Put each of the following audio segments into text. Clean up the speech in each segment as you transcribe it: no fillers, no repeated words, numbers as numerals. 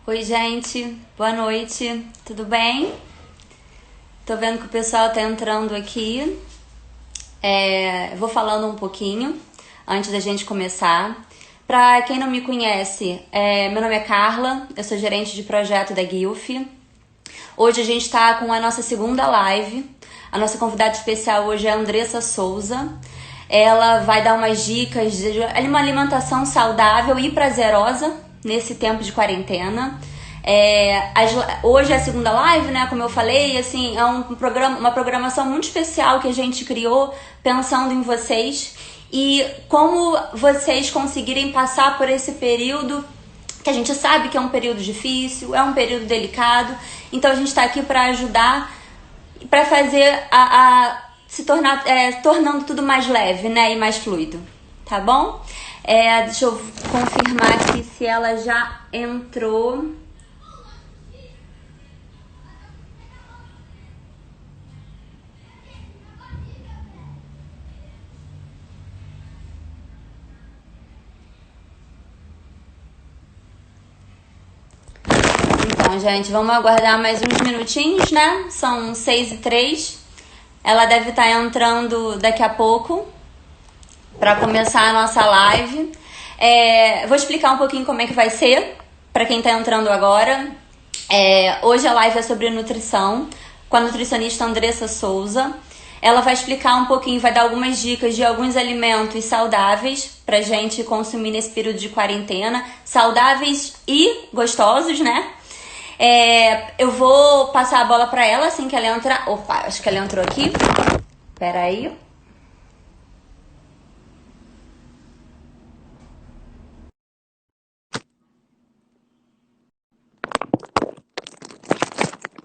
Oi, gente, boa noite, tudo bem? Tô vendo que o pessoal tá entrando aqui. Eu vou falando um pouquinho antes da gente começar. Pra quem não me conhece, meu nome é Carla, eu sou gerente de projeto da Guilf. Hoje a gente tá com a nossa segunda live. A nossa convidada especial hoje é a Andressa Souza. Ela vai dar umas dicas de uma alimentação saudável e prazerosa nesse tempo de quarentena. Hoje é a segunda live, né? Como eu falei, assim, é uma programação muito especial que a gente criou pensando em vocês e como vocês conseguirem passar por esse período que a gente sabe que é um período difícil, é um período delicado. Então a gente está aqui para ajudar, para fazer se tornar, tornando tudo mais leve, né, e mais fluido, tá bom? Deixa eu confirmar aqui se ela já entrou. Então, gente, vamos aguardar mais uns minutinhos, né? São 6h03. Ela deve estar entrando daqui a pouco para começar a nossa live. Vou explicar um pouquinho como é que vai ser para quem está entrando agora. Hoje a live é sobre nutrição com a nutricionista Andressa Souza. Ela vai explicar um pouquinho, vai dar algumas dicas de alguns alimentos saudáveis pra gente consumir nesse período de quarentena, saudáveis e gostosos, né? Eu vou passar a bola pra ela assim que ela entrar. Opa, acho que ela entrou aqui. Pera aí.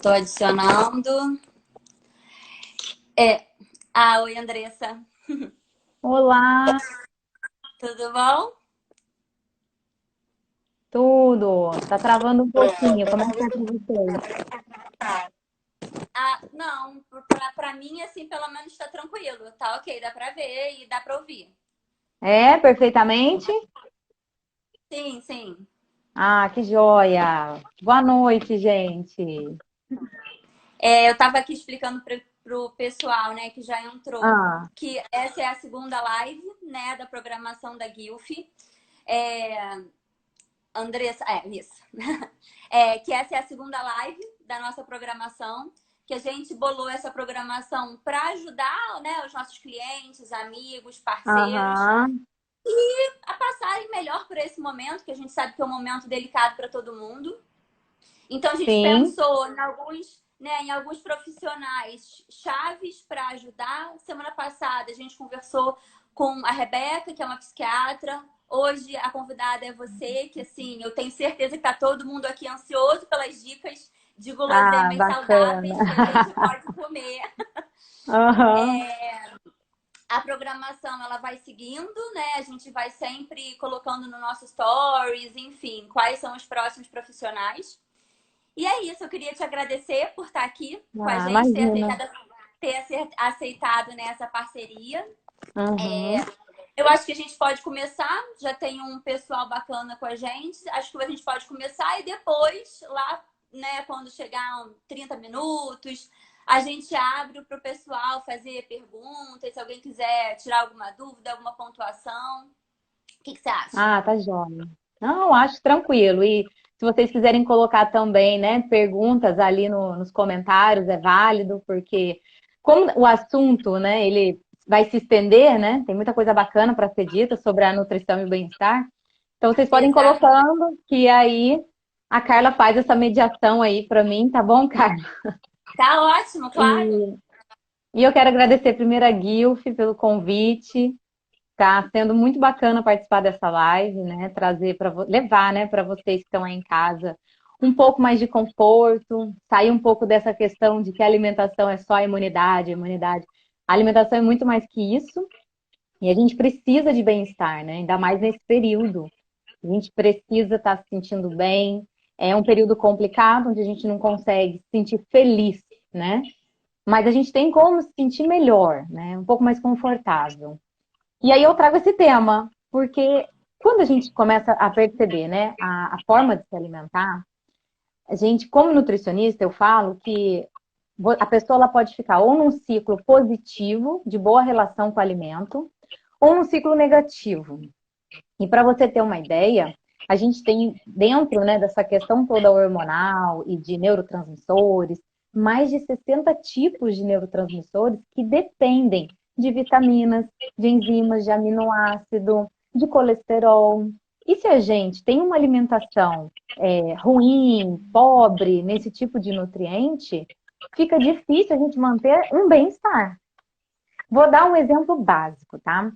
Tô adicionando. Oi, Andressa. Olá, Tudo bom? tudo. Tá travando um pouquinho. Como é que tá para vocês? Não, pra mim, assim, pelo menos tá tranquilo. Tá ok, dá pra ver e dá pra ouvir. É, perfeitamente? Sim, sim. Ah, que joia. Boa noite, gente. Eu tava aqui explicando pro pessoal, né, que já entrou, Ah, que essa é a segunda live, né, da programação da Guilf. É, Andressa, isso. Que essa é a segunda live da nossa programação, que a gente bolou essa programação para ajudar, né, os nossos clientes, amigos, parceiros aham, a passarem melhor por esse momento, que a gente sabe que é um momento delicado para todo mundo. Então a gente sim. pensou em alguns profissionais chaves para ajudar. Semana passada a gente conversou com a Rebeca, que é uma psiquiatra. Hoje a convidada é você, que assim, eu tenho certeza que está todo mundo aqui ansioso pelas dicas de Ah, guloseimas bacana. saudáveis que a gente pode comer. Aham. A programação ela vai seguindo, né? A gente vai sempre colocando no nosso stories, enfim, quais são os próximos profissionais. E é isso, eu queria te agradecer por estar aqui com a Ah, gente, imagina. ter aceitado nessa parceria. Uhum. Eu acho que a gente pode começar, já tem um pessoal bacana com a gente, acho que a gente pode começar e depois, lá, né, quando chegar 30 minutos, a gente abre para o pessoal fazer perguntas, se alguém quiser tirar alguma dúvida, alguma pontuação. O que você acha? Ah, tá joia. Não, acho tranquilo. E se vocês quiserem colocar também, né, perguntas ali nos comentários, é válido, porque como o assunto, né, ele vai se estender, né, tem muita coisa bacana para ser dita sobre a nutrição e o bem-estar. Então vocês podem ir Exatamente. colocando que aí a Carla faz essa mediação aí para mim, tá bom, Carla? Tá ótimo, claro. E, e eu quero agradecer primeiro a Guilf pelo convite. Tá sendo muito bacana participar dessa live, né? Trazer para levar, né, para vocês que estão aí em casa um pouco mais de conforto, sair um pouco dessa questão de que a alimentação é só imunidade, imunidade. A alimentação é muito mais que isso, e a gente precisa de bem-estar, né? Ainda mais nesse período. A gente precisa estar se sentindo bem. É um período complicado, onde a gente não consegue se sentir feliz, né? Mas a gente tem como se sentir melhor, né? Um pouco mais confortável. E aí eu trago esse tema, porque quando a gente começa a perceber, né, a forma de se alimentar, A gente, como nutricionista, eu falo que a pessoa ela pode ficar ou num ciclo positivo, de boa relação com o alimento, ou num ciclo negativo. E para você ter uma ideia, a gente tem dentro, né, dessa questão toda hormonal e de neurotransmissores, mais de 60 tipos de neurotransmissores que dependem de vitaminas, de enzimas, de aminoácido, de colesterol. E se a gente tem uma alimentação ruim, pobre nesse tipo de nutriente, fica difícil a gente manter um bem-estar. Vou dar um exemplo básico, tá?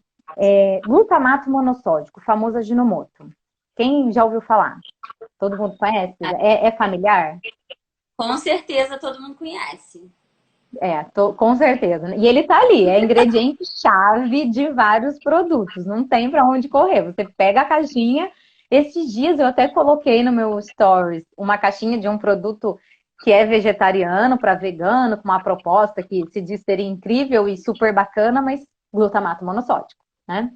Glutamato monossódico, o famoso Ajinomoto. Quem já ouviu falar? Todo mundo conhece? É familiar? Com certeza todo mundo conhece. Com certeza. E ele tá ali, é ingrediente-chave de vários produtos, não tem para onde correr. Você pega a caixinha. Esses dias eu até coloquei no meu stories uma caixinha de um produto que é vegetariano para vegano, com uma proposta que se diz ser incrível e super bacana, mas glutamato monossódico, né?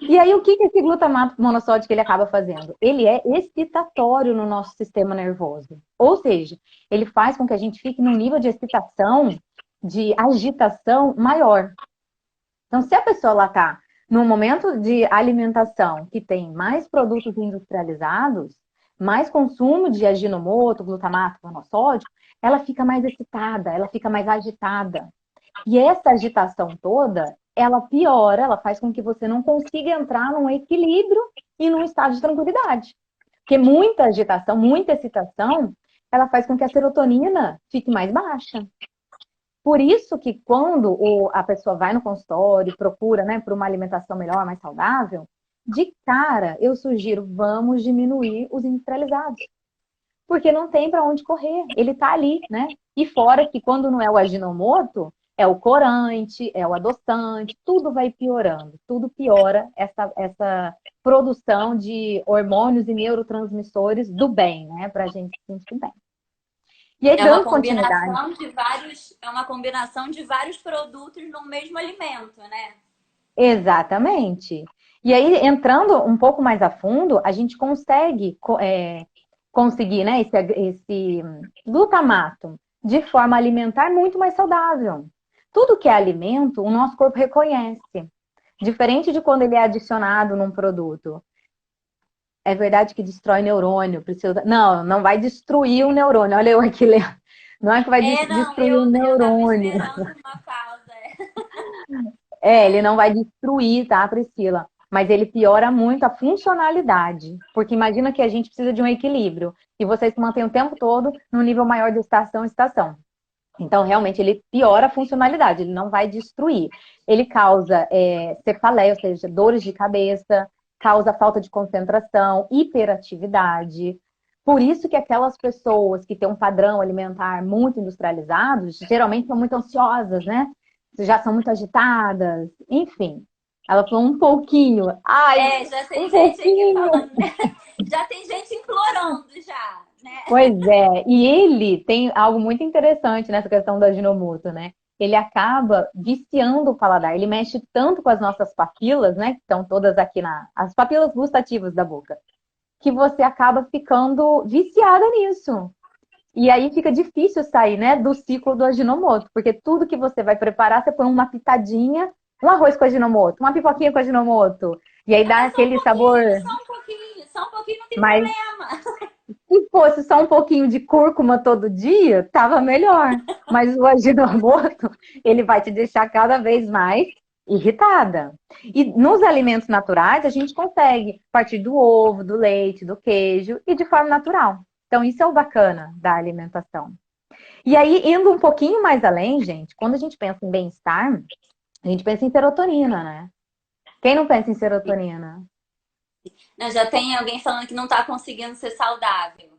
E aí, o que esse glutamato monossódico ele acaba fazendo? Ele é excitatório no nosso sistema nervoso. Ou seja, ele faz com que a gente fique num nível de excitação, de agitação maior. Então, se a pessoa está num momento de alimentação que tem mais produtos industrializados, mais consumo de aginomoto, glutamato monossódico, ela fica mais excitada, ela fica mais agitada. E essa agitação toda, ela piora, ela faz com que você não consiga entrar num equilíbrio e num estado de tranquilidade. Porque muita agitação, muita excitação, ela faz com que a serotonina fique mais baixa. Por isso que quando a pessoa vai no consultório, procura, né, por uma alimentação melhor, mais saudável, de cara eu sugiro, vamos diminuir os industrializados. Porque não tem para onde correr, ele está ali, né? E fora que quando não é o Ajinomoto, é o corante, é o adoçante, tudo vai piorando, tudo piora essa produção de hormônios e neurotransmissores do bem, né? Para a gente se sentir bem. E aí, É uma dando continuidade. combinação de vários, é uma combinação de vários produtos no mesmo alimento, né? Exatamente. E aí, entrando um pouco mais a fundo, a gente conseguir, né, esse glutamato de forma alimentar muito mais saudável. Tudo que é alimento, o nosso corpo reconhece. Diferente de quando ele é adicionado num produto. É verdade que destrói neurônio. Precisa... Não, não vai destruir o neurônio. Olha eu aqui lendo. Não é que vai Não, destruir o eu tava neurônio. esperando uma pausa. Ele não vai destruir, tá, Priscila? Mas ele piora muito a funcionalidade. Porque imagina que a gente precisa de um equilíbrio. E você se mantém o tempo todo no nível maior de estação em estação. Então, realmente, ele piora a funcionalidade, ele não vai destruir. Ele causa cefaleia, ou seja, dores de cabeça, causa falta de concentração, hiperatividade. Por isso que aquelas pessoas que têm um padrão alimentar muito industrializado, geralmente são muito ansiosas, né? Já são muito agitadas, enfim. Ela falou um pouquinho. Ai, Já tem um gente aqui pouquinho. falando, né? Já tem gente implorando já, né? Pois é, e ele tem algo muito interessante nessa questão do Ajinomoto, né? Ele acaba viciando o paladar, ele mexe tanto com as nossas papilas, né? Que estão todas aqui as papilas gustativas da boca, que você acaba ficando viciada nisso. E aí fica difícil sair, né, do ciclo do Ajinomoto, porque tudo que você vai preparar, você põe uma pitadinha, um arroz com Ajinomoto, uma pipoquinha com Ajinomoto, e aí dá aquele sabor. Só um pouquinho não tem Mas problema. se fosse só um pouquinho de cúrcuma todo dia, tava melhor. Mas o Ajinomoto, ele vai te deixar cada vez mais irritada. E nos alimentos naturais, a gente consegue partir do ovo, do leite, do queijo e de forma natural. Então, isso é o bacana da alimentação. E aí, indo um pouquinho mais além, gente, quando a gente pensa em bem-estar, a gente pensa em serotonina, né? Quem não pensa em serotonina? Não, já tem alguém falando que não tá conseguindo ser saudável.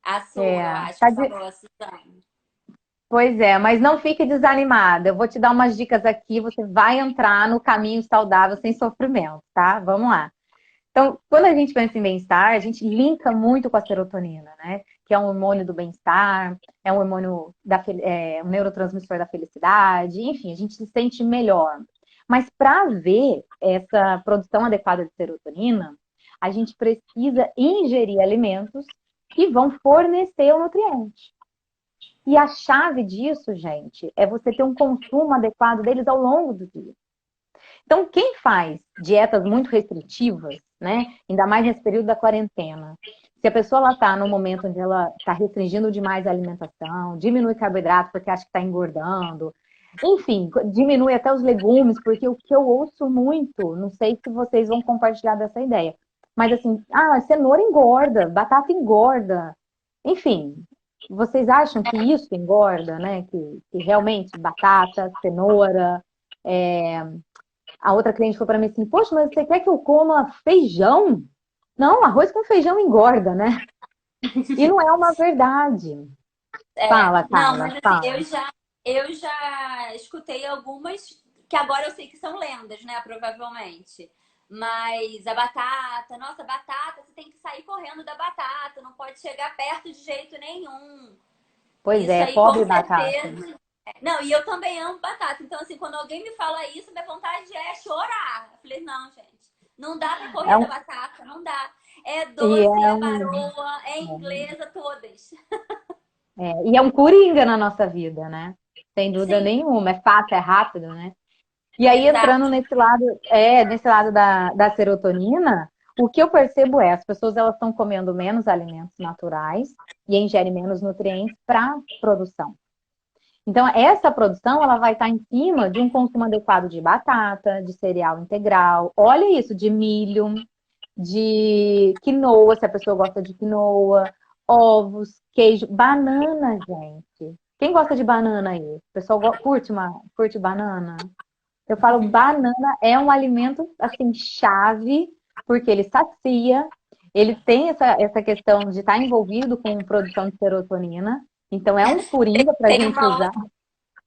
A Su, eu É, acho tá que de... falou, a Suzane. Pois é, mas não fique desanimada. Eu vou te dar umas dicas aqui, você vai entrar no caminho saudável sem sofrimento, tá? Vamos lá. Então, quando a gente pensa em bem-estar, a gente linka muito com a serotonina, né? Que é um hormônio do bem-estar, é um hormônio um neurotransmissor da felicidade, enfim, a gente se sente melhor. Mas para ver essa produção adequada de serotonina, a gente precisa ingerir alimentos e vão fornecer o nutriente. E a chave disso, gente, é você ter um consumo adequado deles ao longo do dia. Então, quem faz dietas muito restritivas, né? Ainda mais nesse período da quarentena, se a pessoa está no momento onde ela está restringindo demais a alimentação, diminui carboidrato porque acha que está engordando, enfim, diminui até os legumes, porque o que eu ouço muito, não sei se vocês vão compartilhar dessa ideia, mas assim, cenoura engorda, batata engorda, enfim, vocês acham que isso engorda, né? Que realmente batata, cenoura, a outra cliente falou para mim assim, poxa, mas você quer que eu coma feijão? Não, arroz com feijão engorda, né? E não é uma verdade. Fala, Não, Carla, mas assim, fala. eu já escutei algumas que agora eu sei que são lendas, né? Provavelmente. Mas a batata, nossa, batata, você tem que sair correndo da batata, não pode chegar perto de jeito nenhum. Pois Isso é, aí, com pobre batata. certeza. Não, e eu também amo batata. Então, assim, quando alguém me fala isso, minha vontade é chorar. Eu falei, não, gente, não dá pra É correr da um, batata, não dá. É e, doce, é é um, baroa, é inglesa, todas. e é um coringa na nossa vida, né? Sem dúvida Sim, nenhuma. É fácil, é rápido, né? E aí, entrando exato. nesse lado da serotonina, o que eu percebo é, as pessoas elas estão comendo menos alimentos naturais e ingerem menos nutrientes para produção. Então, essa produção ela vai estar em cima de um consumo adequado de batata, de cereal integral, olha isso, de milho, de quinoa, se a pessoa gosta de quinoa, ovos, queijo, banana, gente. Quem gosta de banana aí? O pessoal curte banana? Eu falo, banana é um alimento, assim, chave, porque ele sacia, ele tem essa questão de estar envolvido com produção de serotonina, então é um coringa para a Tem gente uma usar. outra.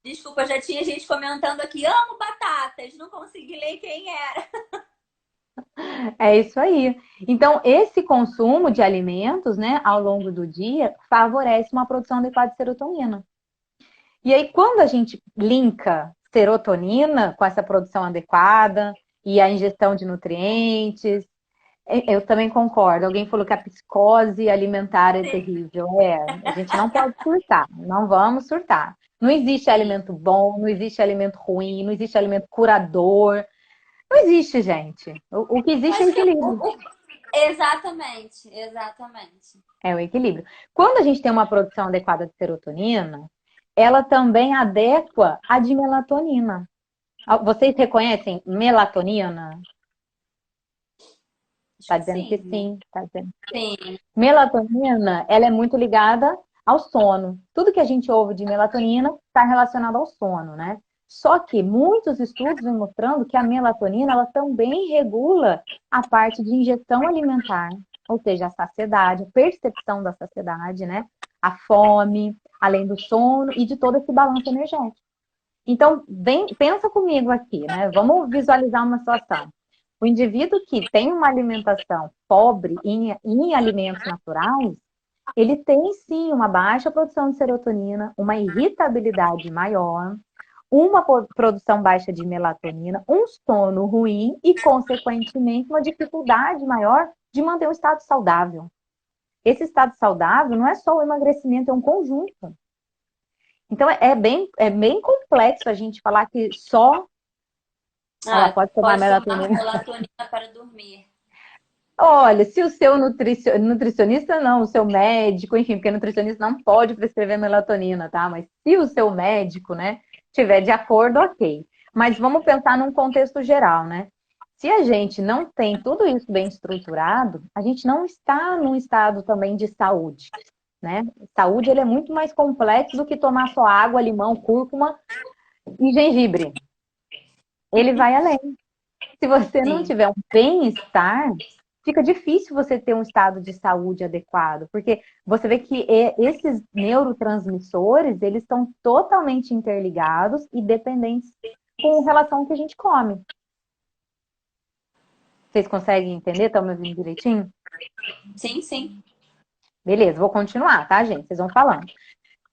Desculpa, já tinha gente comentando aqui, amo batatas, não consegui ler quem era. É isso aí. Então, esse consumo de alimentos, né, ao longo do dia, favorece uma produção adequada de serotonina. E aí, quando a gente linka serotonina com essa produção adequada e a ingestão de nutrientes, eu também concordo. Alguém falou que a psicose alimentar é terrível. A gente não pode surtar, não vamos surtar. Não existe alimento bom, não existe alimento ruim, não existe alimento curador. Não existe, gente. O que Eu existe é acho que equilíbrio. exatamente, exatamente. É o equilíbrio. Quando a gente tem uma produção adequada de serotonina, ela também adequa a de melatonina. Vocês reconhecem melatonina? Acho Está que dizendo que sim. sim, tá dizendo. Sim. Melatonina, ela é muito ligada ao sono. Tudo que a gente ouve de melatonina está relacionado ao sono, né? Só que muitos estudos vêm mostrando que a melatonina, ela também regula a parte de ingestão alimentar, ou seja, a saciedade, a percepção da saciedade, né? A fome, além do sono e de todo esse balanço energético. Então, pensa comigo aqui, né? Vamos visualizar uma situação. O indivíduo que tem uma alimentação pobre em alimentos naturais, ele tem sim uma baixa produção de serotonina, uma irritabilidade maior, uma produção baixa de melatonina, um sono ruim e, consequentemente, uma dificuldade maior de manter um estado saudável. Esse estado saudável não é só o emagrecimento, é um conjunto. Então, é bem complexo a gente falar que só ela pode tomar Pode tomar melatonina. melatonina para dormir. Olha, se o seu nutricionista não, o seu médico, enfim, porque nutricionista não pode prescrever melatonina, tá? Mas se o seu médico, né, tiver de acordo, ok. Mas vamos pensar num contexto geral, né? Se a gente não tem tudo isso bem estruturado, a gente não está num estado também de saúde, né? Saúde, ele é muito mais complexo do que tomar só água, limão, cúrcuma e gengibre. Ele vai além. Se você não Sim. tiver um bem-estar, fica difícil você ter um estado de saúde adequado, porque você vê que esses neurotransmissores, eles estão totalmente interligados e dependentes com relação ao que a gente come. Vocês conseguem entender? Estão me ouvindo direitinho? Sim, sim. Beleza, vou continuar, tá, gente? Vocês vão falando.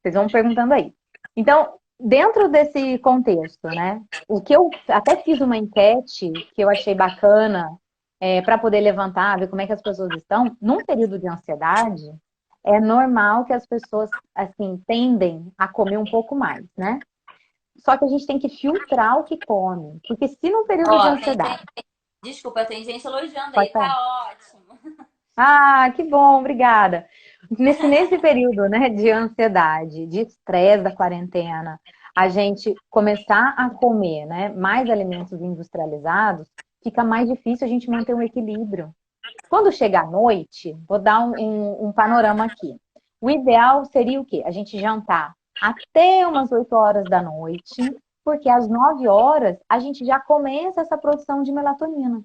Vocês vão perguntando aí. Então, dentro desse contexto, né? O que eu até fiz uma enquete que eu achei bacana para poder levantar, ver como é que as pessoas estão. Num período de ansiedade, é normal que as pessoas, assim, tendem a comer um pouco mais, né? Só que a gente tem que filtrar o que come. Porque se num período de Ó, ansiedade, desculpa, tem gente elogiando pode aí, falar. tá ótimo. Ah, que bom, obrigada. Nesse período, né, de ansiedade, de estresse da quarentena, a gente começar a comer, né, mais alimentos industrializados, fica mais difícil a gente manter um equilíbrio. Quando chega à noite, vou dar um panorama aqui. O ideal seria o quê? A gente jantar até umas 8 horas da noite, porque às 9 horas a gente já começa essa produção de melatonina.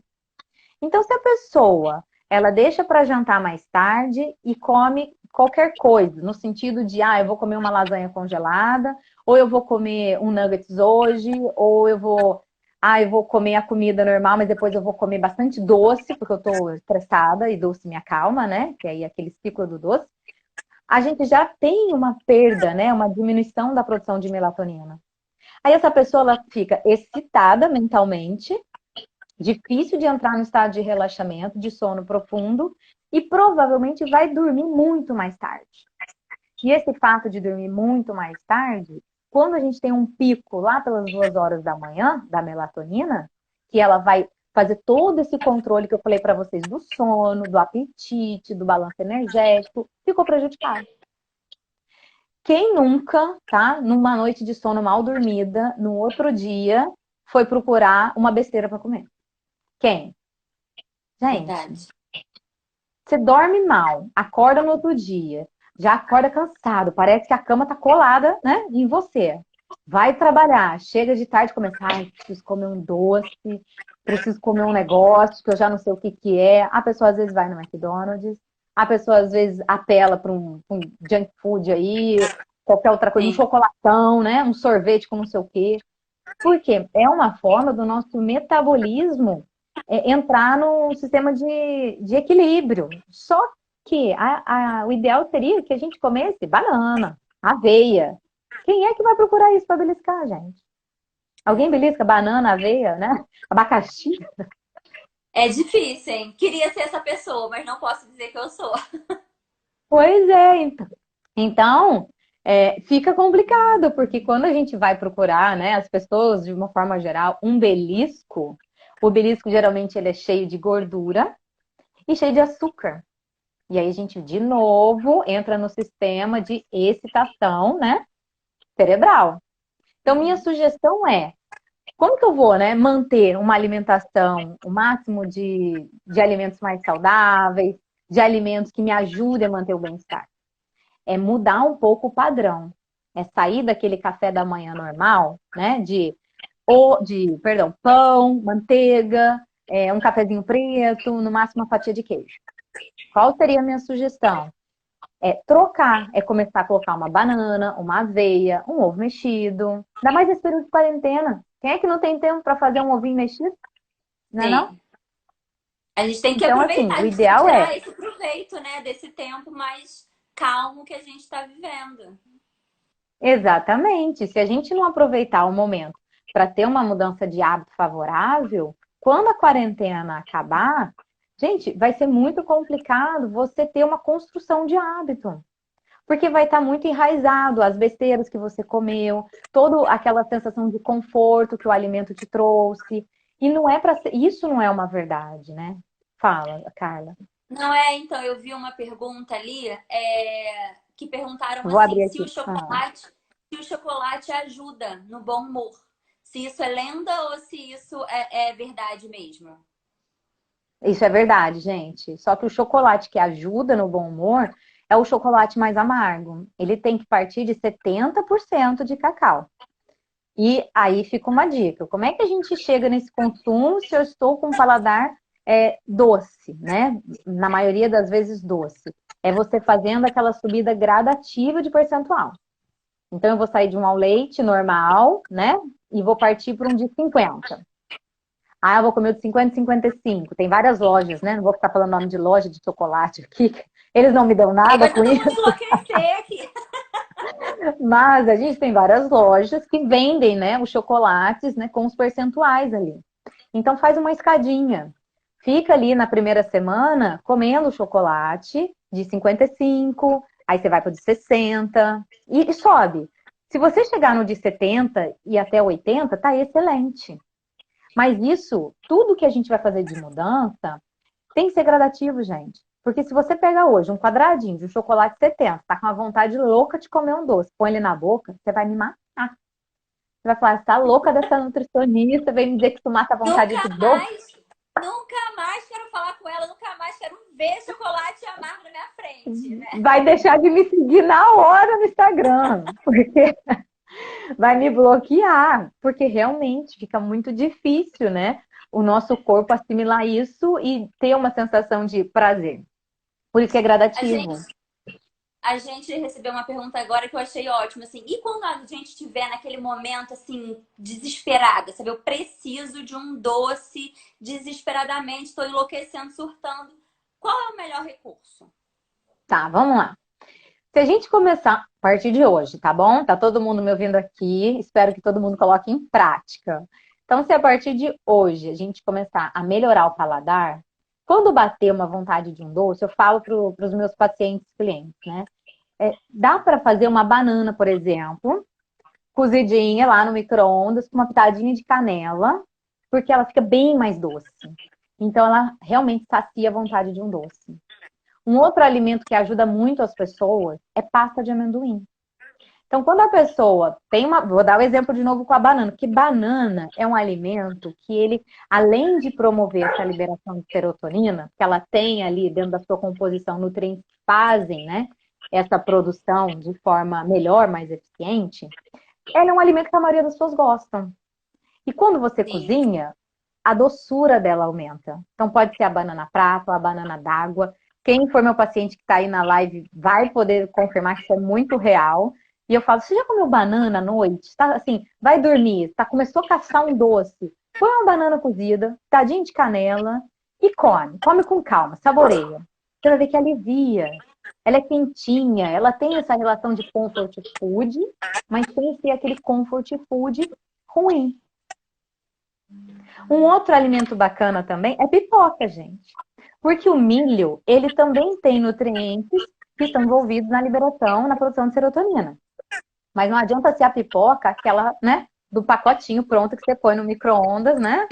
Então, se a pessoa ela deixa para jantar mais tarde e come qualquer coisa, no sentido de, eu vou comer uma lasanha congelada, ou eu vou comer um nuggets hoje, ou eu vou comer a comida normal, mas depois eu vou comer bastante doce, porque eu estou estressada e doce me acalma, né? Que aí é aquele ciclo do doce. A gente já tem uma perda, né? Uma diminuição da produção de melatonina. Aí essa pessoa ela fica excitada mentalmente, difícil de entrar no estado de relaxamento, de sono profundo, e provavelmente vai dormir muito mais tarde. E esse fato de dormir muito mais tarde, quando a gente tem um pico lá pelas 2 horas da manhã, da melatonina, que ela vai fazer todo esse controle que eu falei para vocês do sono, do apetite, do balanço energético, ficou prejudicado. Quem nunca, tá, numa noite de sono mal dormida, no outro dia, foi procurar uma besteira para comer? Quem? Gente, Verdade. você dorme mal, acorda no outro dia, já acorda cansado, parece que a cama tá colada, né, em você. Vai trabalhar, chega de tarde e começa, preciso comer um doce, preciso comer um negócio que eu já não sei o que que é. A pessoa às vezes vai no McDonald's, a pessoa às vezes apela para um junk food aí, qualquer outra coisa, um Sim. chocolatão, né, um sorvete com não sei o quê. Porque é uma forma do nosso metabolismo entrar num sistema de equilíbrio. Só que o ideal seria que a gente comesse banana, aveia. Quem é que vai procurar isso para beliscar, gente? Alguém belisca banana, aveia, né? Abacaxi? É difícil, hein? Queria ser essa pessoa, mas não posso dizer que eu sou. Pois é, então fica complicado, porque quando a gente vai procurar, né, as pessoas, de uma forma geral, um belisco, o belisco geralmente ele é cheio de gordura e cheio de açúcar. E aí a gente, de novo, entra no sistema de excitação, né, cerebral. Então, minha Uhum. sugestão é, como que eu vou, né, manter uma alimentação, o máximo de alimentos mais saudáveis, de alimentos que me ajudem a manter o bem-estar? É mudar um pouco o padrão. É sair daquele café da manhã normal, né? Perdão, pão, manteiga, um cafezinho preto, no máximo uma fatia de queijo. Qual seria a minha sugestão? É trocar, é começar a colocar uma banana, uma aveia, um ovo mexido. Ainda mais nesse período de quarentena. Quem é que não tem tempo para fazer um ovinho mexido? Não é não? Sim. A gente tem que Então, assim, aproveitar, a o gente tem que ideal tirar é esse proveito, né, desse tempo mais calmo que a gente está vivendo. exatamente. Se a gente não aproveitar o momento para ter uma mudança de hábito favorável, quando a quarentena acabar, gente, vai ser muito complicado você ter uma construção de hábito. Porque vai estar muito enraizado as besteiras que você comeu, toda aquela sensação de conforto que o alimento te trouxe. E não é para ser, isso não é uma verdade, né? Fala, Carla. Não então, eu vi uma pergunta ali, que perguntaram Vou assim, abrir se o aqui. chocolate ajuda no bom humor. Se isso é lenda ou se isso é verdade mesmo. Isso é verdade, gente. Só que o chocolate que ajuda no bom humor é o chocolate mais amargo. Ele tem que partir de 70% de cacau. E aí fica uma dica: como é que a gente chega nesse consumo se eu estou com um paladar doce, né? Na maioria das vezes doce. É você fazendo aquela subida gradativa de percentual. Então eu vou sair de um ao leite normal, né? E vou partir para um de 50. Eu vou comer o de 50 e 55. Tem várias lojas, né? Não vou ficar falando nome de loja de chocolate aqui. Eles não me dão Aí nada vai com todo isso. mundo enlouquecer aqui. Mas a gente tem várias lojas que vendem, né, os chocolates, né, com os percentuais ali. Então faz uma escadinha. Fica ali na primeira semana comendo chocolate de 55, Aí você vai para o de 60 e sobe. Se você chegar no de 70 e até 80, tá excelente. Mas isso, tudo que a gente vai fazer de mudança, tem que ser gradativo, gente. Porque se você pega hoje um quadradinho de chocolate 70, tá com uma vontade louca de comer um doce, põe ele na boca, você vai me matar. Você vai falar, você tá louca dessa nutricionista, vem me dizer que isso mata a vontade Nunca de doce. mais, nunca mais quero falar com ela, nunca mais quero ver chocolate amargo na minha frente, né? Vai deixar de me seguir na hora no Instagram, porque vai me bloquear, porque realmente fica muito difícil, né? O nosso corpo assimilar isso e ter uma sensação de prazer. Por isso que é A gente, gradativo. a gente recebeu uma pergunta agora que eu achei ótima, assim, e quando a gente estiver naquele momento, assim, desesperada, sabe? Eu preciso de um doce desesperadamente, estou enlouquecendo, surtando. Qual é o melhor recurso? Tá, vamos lá. Se a gente começar a partir de hoje, tá bom? Tá todo mundo me ouvindo aqui. Espero que todo mundo coloque em prática. Então, se a partir de hoje a gente começar a melhorar o paladar, quando bater uma vontade de um doce, eu falo para os meus pacientes clientes, né? Dá para fazer uma banana, por exemplo, cozidinha lá no micro-ondas, com uma pitadinha de canela, porque ela fica bem mais doce. Então, ela realmente sacia a vontade de um doce. Um outro alimento que ajuda muito as pessoas é pasta de amendoim. Então, quando a pessoa tem uma. Vou dar o exemplo de novo com a banana, que banana é um alimento que ele, além de promover essa liberação de serotonina, que ela tem ali dentro da sua composição nutrientes que fazem, né, essa produção de forma melhor, mais eficiente, ela é um alimento que a maioria das pessoas gostam. E quando você Sim. cozinha, a doçura dela aumenta. Então pode ser a banana prata ou a banana d'água. Quem for meu paciente que está aí na live vai poder confirmar que isso é muito real. E eu falo, você já comeu banana à noite? Tá assim, vai dormir, tá, começou a caçar um doce. Põe uma banana cozida, tadinho de canela e come. Come com calma, saboreia. Você vai ver que alivia. Ela é quentinha, ela tem essa relação de comfort food, mas sem ser aquele comfort food ruim. Um outro alimento bacana também é pipoca, gente. Porque o milho, ele também tem nutrientes que estão envolvidos na liberação, na produção de serotonina. Mas não adianta ser a pipoca, aquela, né, do pacotinho pronto que você põe no micro-ondas, né?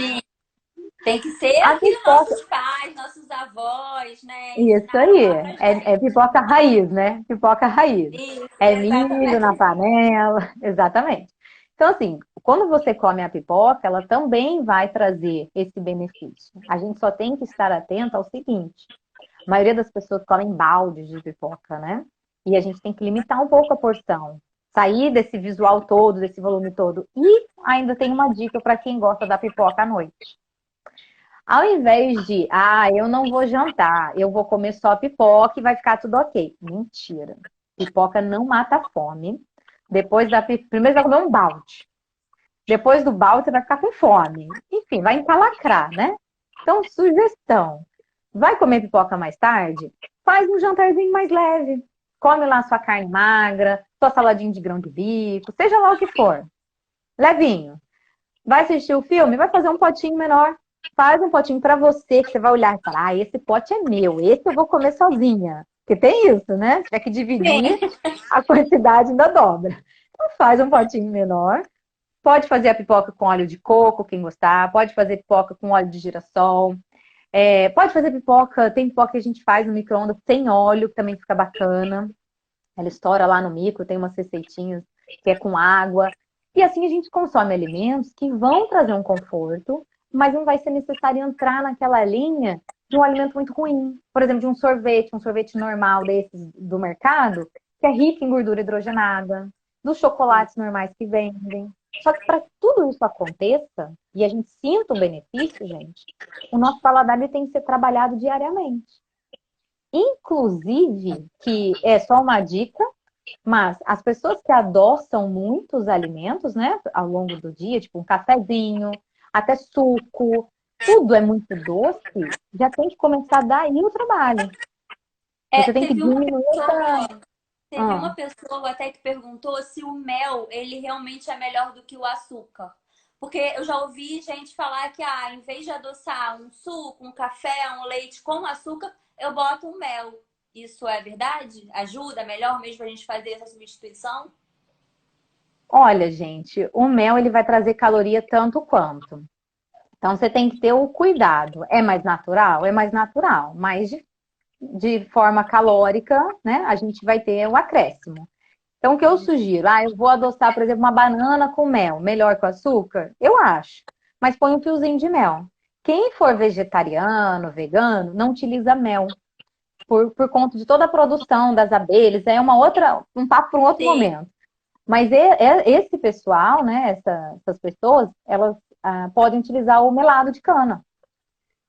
Tem que ser A aqui pipoca, nossos pais, nossos avós, né? isso Ensinaram aí, lá pra é gente. pipoca raiz, né? Pipoca raiz. Isso, É milho na exatamente. panela, exatamente. Então, assim, quando você come a pipoca, ela também vai trazer esse benefício. A gente só tem que estar atento ao seguinte: a maioria das pessoas comem baldes de pipoca, né? E a gente tem que limitar um pouco a porção. Sair desse visual todo, desse volume todo. E ainda tem uma dica para quem gosta da pipoca à noite. Ao invés de, eu não vou jantar, eu vou comer só pipoca e vai ficar tudo ok. Mentira. Pipoca não mata a fome. Primeiro você vai comer um balde. Depois do balde você vai ficar com fome. Enfim, vai encalacrar, né? Então, sugestão. Vai comer pipoca mais tarde? Faz um jantarzinho mais leve. Come lá sua carne magra, sua saladinha de grão de bico, seja lá o que for. Levinho. Vai assistir o filme? Vai fazer um potinho menor. Faz um potinho para você, que você vai olhar e falar: esse pote é meu, esse eu vou comer sozinha. Porque tem isso, né? Se tiver que dividir, Sim. a quantidade ainda dobra. Então faz um potinho menor. Pode fazer a pipoca com óleo de coco, quem gostar. Pode fazer pipoca com óleo de girassol. Pode fazer pipoca, tem pipoca que a gente faz no micro-ondas sem óleo, que também fica bacana. Ela estoura lá no micro, tem umas receitinhas que é com água. E assim a gente consome alimentos que vão trazer um conforto, mas não vai ser necessário entrar naquela linha de um alimento muito ruim. Por exemplo, de um sorvete normal desses do mercado, que é rico em gordura hidrogenada, dos chocolates normais que vendem. Só que para que tudo isso aconteça e a gente sinta o benefício, gente, o nosso paladar ele tem que ser trabalhado diariamente. Inclusive, que é só uma dica, mas as pessoas que adoçam muitos alimentos, né, ao longo do dia, tipo um cafezinho, até suco, tudo é muito doce, já tem que começar daí o trabalho. É, Você tem que diminuir essa. teve Ah, uma pessoa até que perguntou se o mel, ele realmente é melhor do que o açúcar. Porque eu já ouvi gente falar que, em vez de adoçar um suco, um café, um leite com açúcar, eu boto um mel. Isso é verdade? Ajuda? Melhor mesmo a gente fazer essa substituição? Olha, gente, o mel ele vai trazer caloria tanto quanto. Então você tem que ter o cuidado. É mais natural? É mais natural, mas de forma calórica, né? A gente vai ter o acréscimo. Então, o que eu sugiro? Eu vou adoçar, por exemplo, uma banana com mel, melhor que o açúcar? Eu acho. Mas põe um fiozinho de mel. Quem for vegetariano, vegano, não utiliza mel. Por conta de toda a produção das abelhas, é um papo para um outro Sim. momento. Mas esse pessoal, né, essas pessoas, elas podem utilizar o melado de cana.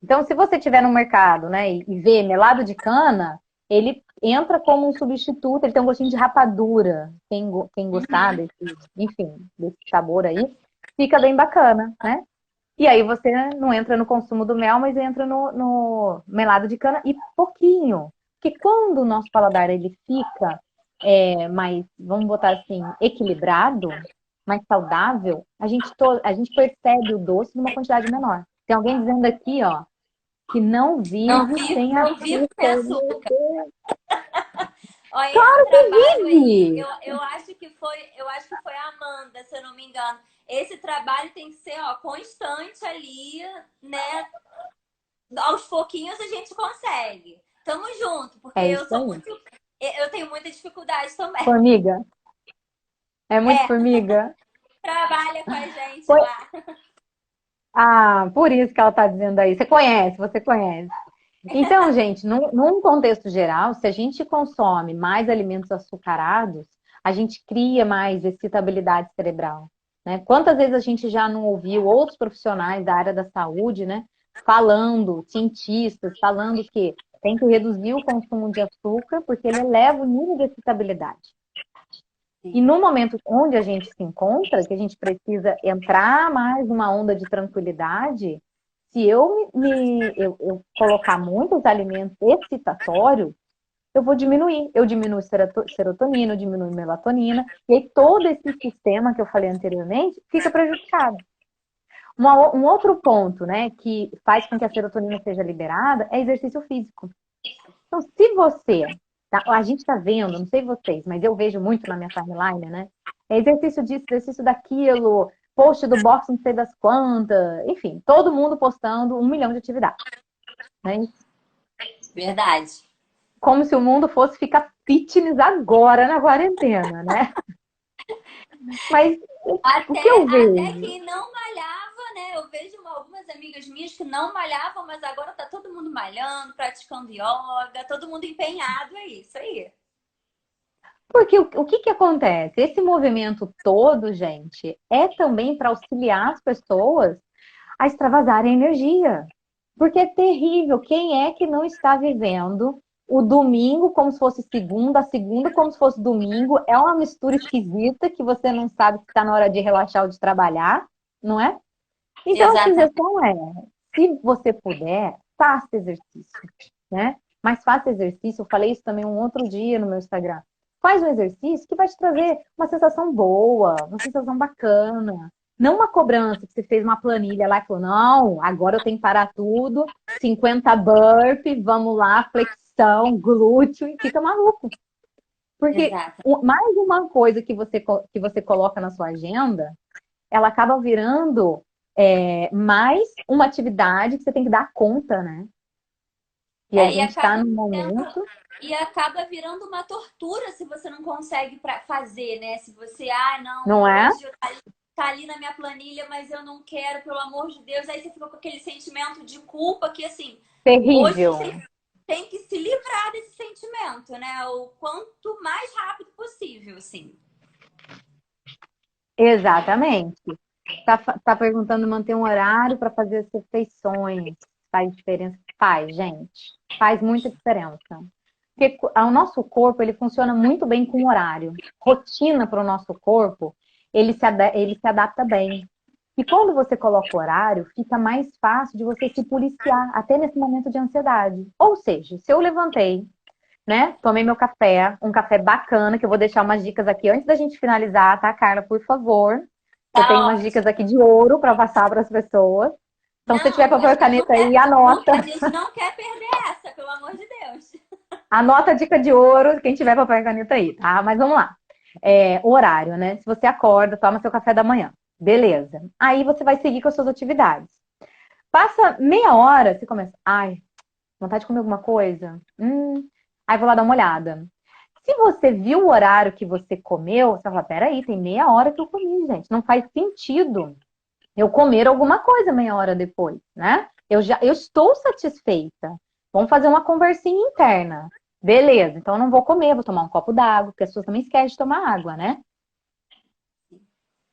Então, se você tiver no mercado, né, e vê melado de cana, ele entra como um substituto, ele tem um gostinho de rapadura. Quem gostar Uhum. desse, enfim, desse sabor aí, fica bem bacana, né? E aí você não entra no consumo do mel, mas entra no melado de cana e pouquinho. Porque quando o nosso paladar ele fica mais, vamos botar assim, equilibrado, mais saudável, a gente percebe o doce numa quantidade menor. Tem alguém dizendo aqui, ó, que não vive sem Não vivo sem açúcar. Meu açúcar. Deus, Olha, esse claro que trabalho aí, vive! eu acho que foi a Amanda, se eu não me engano. Esse trabalho tem que ser, ó, constante ali, né? Aos pouquinhos a gente consegue. Tamo junto, porque É eu isso sou aí. muito, eu tenho muita dificuldade também. Formiga? É muito É, formiga? trabalha com a gente Foi- lá. Por isso que ela está dizendo aí. Você conhece. Então, gente, num contexto geral, se a gente consome mais alimentos açucarados, a gente cria mais excitabilidade cerebral, né? Quantas vezes a gente já não ouviu outros profissionais da área da saúde, né, falando, cientistas, falando que tem que reduzir o consumo de açúcar porque ele eleva o nível de excitabilidade. E no momento onde a gente se encontra, que a gente precisa entrar mais numa onda de tranquilidade, se eu colocar muitos alimentos excitatórios, eu vou diminuir. Eu diminuo serotonina, eu diminuo melatonina, e aí todo esse sistema que eu falei anteriormente fica prejudicado. Um outro ponto, né, que faz com que a serotonina seja liberada é exercício físico. Então, se você, a gente está vendo, não sei vocês, mas eu vejo muito na minha timeline, né? É exercício disso, exercício daquilo, post do boxe não sei das quantas, enfim, todo mundo postando 1 milhão de atividades, né? Verdade. Como se o mundo fosse ficar fitness agora na quarentena, né? Mas o que eu Até vejo? quem não malhava, né? Eu vejo algumas amigas minhas que não malhavam, mas agora tá todo mundo malhando, praticando yoga, todo mundo empenhado, é isso aí. Porque o que que acontece? Esse movimento todo, gente, é também para auxiliar as pessoas a extravasarem energia. Porque é terrível. Quem é que não está vivendo o domingo como se fosse segunda, a segunda como se fosse domingo? É uma mistura esquisita que você não sabe se está na hora de relaxar ou de trabalhar, não é? Então a Exatamente. sugestão é, se você puder, faça exercício, né? Mas faça exercício, eu falei isso também um outro dia no meu Instagram. Faz um exercício que vai te trazer uma sensação boa, uma sensação bacana. Não uma cobrança que você fez uma planilha lá e falou, não, agora eu tenho que parar tudo, 50 burpees, vamos lá, flexão, glúteo, e fica maluco. Porque Exato. mais uma coisa que você coloca na sua agenda, ela acaba virando mais uma atividade que você tem que dar conta, né? E a É, e gente está acaba num sendo, momento, e acaba virando uma tortura se você não consegue fazer, né? Se você, não, não é? hoje tá ali na minha planilha, mas eu não quero, pelo amor de Deus. Aí você fica com aquele sentimento de culpa que, assim, hoje Terrível. você tem que se livrar desse sentimento, né? O quanto mais rápido possível, assim. Exatamente. Tá perguntando manter um horário para fazer as refeições. Faz diferença? Faz, gente. Faz muita diferença. Porque o nosso corpo, ele funciona muito bem com horário. Rotina para o nosso corpo, ele se adapta bem. E quando você coloca horário, fica mais fácil de você se policiar, até nesse momento de ansiedade. Ou seja, se eu levantei, né, tomei meu café, um café bacana, que eu vou deixar umas dicas aqui antes da gente finalizar, tá, Carla, por favor? Eu tenho Tá umas dicas ótimo. aqui de ouro para passar para as pessoas. Então, se você tiver Não, a papel e gente não caneta quer, aí, anota. a gente não quer perder essa, pelo amor de Deus. Anota a dica de ouro, quem tiver papel e caneta aí, tá? Mas vamos lá. O horário, né? Se você acorda, toma seu café da manhã. Beleza. Aí você vai seguir com as suas atividades. Passa meia hora, você começa. Ai, vontade de comer alguma coisa? Aí vou lá dar uma olhada. Se você viu o horário que você comeu, você fala, peraí, tem meia hora que eu comi, gente. Não faz sentido eu comer alguma coisa meia hora depois, né? Eu estou satisfeita. Vamos fazer uma conversinha interna. Beleza, então eu não vou comer, vou tomar um copo d'água, porque as pessoas também esquecem de tomar água, né?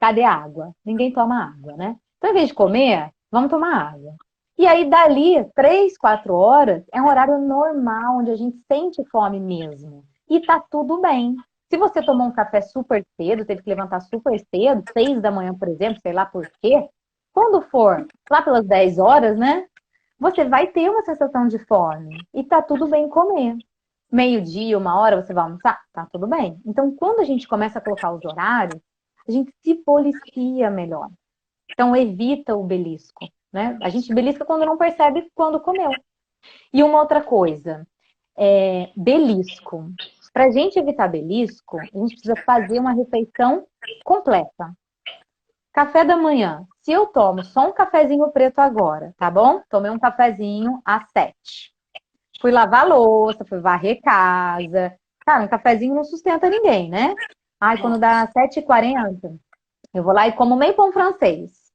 Cadê a água? Ninguém toma água, né? Então, em vez de comer, vamos tomar água. E aí, dali, 3, 4 horas, é um horário normal, onde a gente sente fome mesmo. E tá tudo bem. Se você tomou um café super cedo, teve que levantar super cedo, 6 da manhã, por exemplo, sei lá por quê, quando for lá pelas 10 horas, né? Você vai ter uma sensação de fome. E tá tudo bem comer. Meio-dia, 1 hora, você vai almoçar? Tá tudo bem. Então, quando a gente começa a colocar os horários, a gente se policia melhor. Então, evita o belisco, né? A gente belisca quando não percebe quando comeu. E uma outra coisa, belisco. Para a gente evitar belisco, a gente precisa fazer uma refeição completa. Café da manhã. Se eu tomo só um cafezinho preto agora, tá bom? Tomei um cafezinho às 7. Fui lavar a louça, fui varrer casa. Cara, um cafezinho não sustenta ninguém, né? Ai, quando dá 7h40, eu vou lá e como meio pão francês.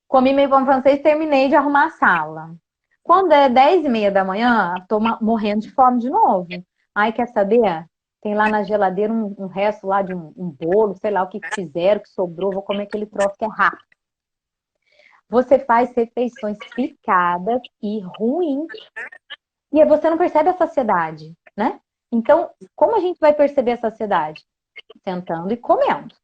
Comi meio pão francês, terminei de arrumar a sala. Quando é 10h30 da manhã, tô morrendo de fome de novo. Ai, quer saber? Tem lá na geladeira um resto lá de um bolo, sei lá o que fizeram, que sobrou, vou comer aquele troço que é rápido. Você faz refeições picadas e ruins. E aí você não percebe a saciedade, né? Então, como a gente vai perceber a saciedade? Sentando e comendo.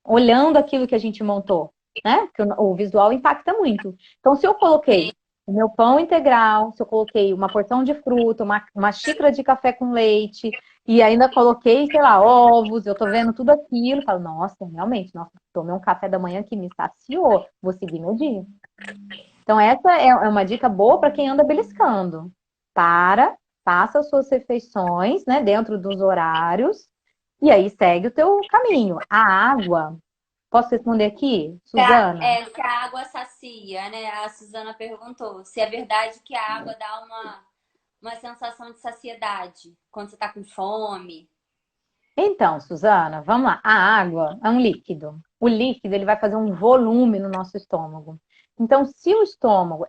Olhando aquilo que a gente montou, né? Porque o visual impacta muito. Então, se eu coloquei o meu pão integral, se eu coloquei uma porção de fruta, uma xícara de café com leite, e ainda coloquei, sei lá, ovos, eu tô vendo tudo aquilo, falo, nossa, realmente, nossa, tomei um café da manhã que me saciou, vou seguir meu dia. Então, essa é uma dica boa para quem anda beliscando. Faça as suas refeições, né, dentro dos horários, e aí segue o teu caminho. A água, posso responder aqui, Suzana? Se a água sacia, né? A Suzana perguntou se é verdade que a água dá uma sensação de saciedade quando você tá com fome. Então, Suzana, vamos lá. A água é um líquido. O líquido, ele vai fazer um volume no nosso estômago. Então, se o estômago,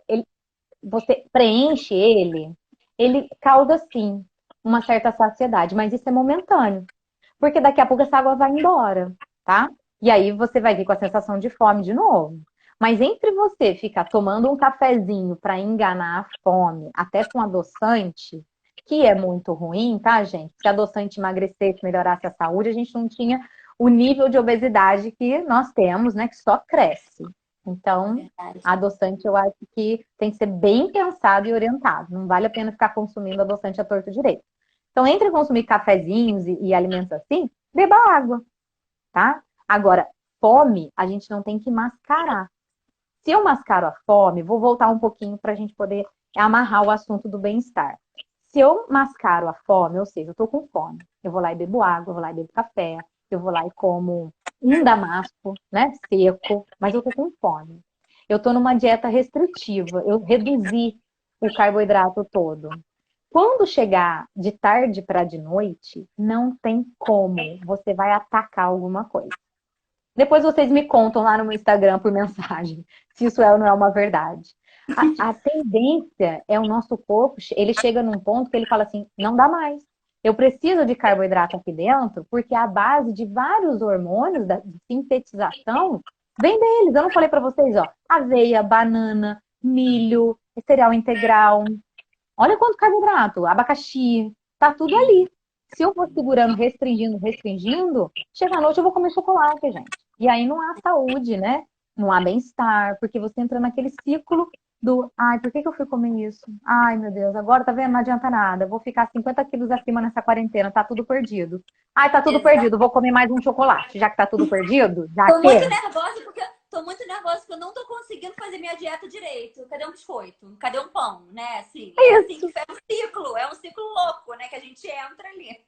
você preenche ele causa, sim, uma certa saciedade, mas isso é momentâneo. Porque daqui a pouco essa água vai embora, tá? E aí você vai vir com a sensação de fome de novo. Mas entre você ficar tomando um cafezinho para enganar a fome, até com adoçante, que é muito ruim, tá, gente? Se adoçante emagrecesse, melhorasse a saúde, a gente não tinha o nível de obesidade que nós temos, né? Que só cresce. Então, adoçante eu acho que tem que ser bem pensado e orientado. Não vale a pena ficar consumindo adoçante à torto direito. Então, entre consumir cafezinhos e alimentos assim, beba água, tá? Agora, fome, a gente não tem que mascarar. Se eu mascaro a fome, vou voltar um pouquinho para a gente poder amarrar o assunto do bem-estar. Se eu mascaro a fome, ou seja, eu tô com fome, eu vou lá e bebo água, eu vou lá e bebo café, eu vou lá e como um damasco, né, seco, mas eu tô com fome. Eu tô numa dieta restritiva, eu reduzi o carboidrato todo. Quando chegar de tarde para de noite, não tem como, você vai atacar alguma coisa. Depois vocês me contam lá no meu Instagram por mensagem se isso é ou não é uma verdade. A tendência é o nosso corpo, ele chega num ponto que ele fala assim, não dá mais. Eu preciso de carboidrato aqui dentro, porque a base de vários hormônios de sintetização vem deles. Eu não falei para vocês, ó, aveia, banana, milho, cereal integral. Olha quanto carboidrato, abacaxi, tá tudo ali. Se eu for segurando, restringindo, restringindo, chega à noite eu vou comer chocolate, gente. E aí não há saúde, né? Não há bem-estar, porque você entra naquele ciclo do, ai, por que eu fui comer isso? Ai, meu Deus, agora tá vendo? Não adianta nada. Vou ficar 50 quilos acima nessa quarentena, tá tudo perdido. Ai, tá tudo perdido, vou comer mais um chocolate, já que tá tudo perdido. Já Tô que muito nervosa porque tô muito nervosa porque eu não tô conseguindo fazer minha dieta direito. Cadê um biscoito? Cadê um pão, né? Assim, é assim que Isso. é um ciclo louco, né? Que a gente entra ali.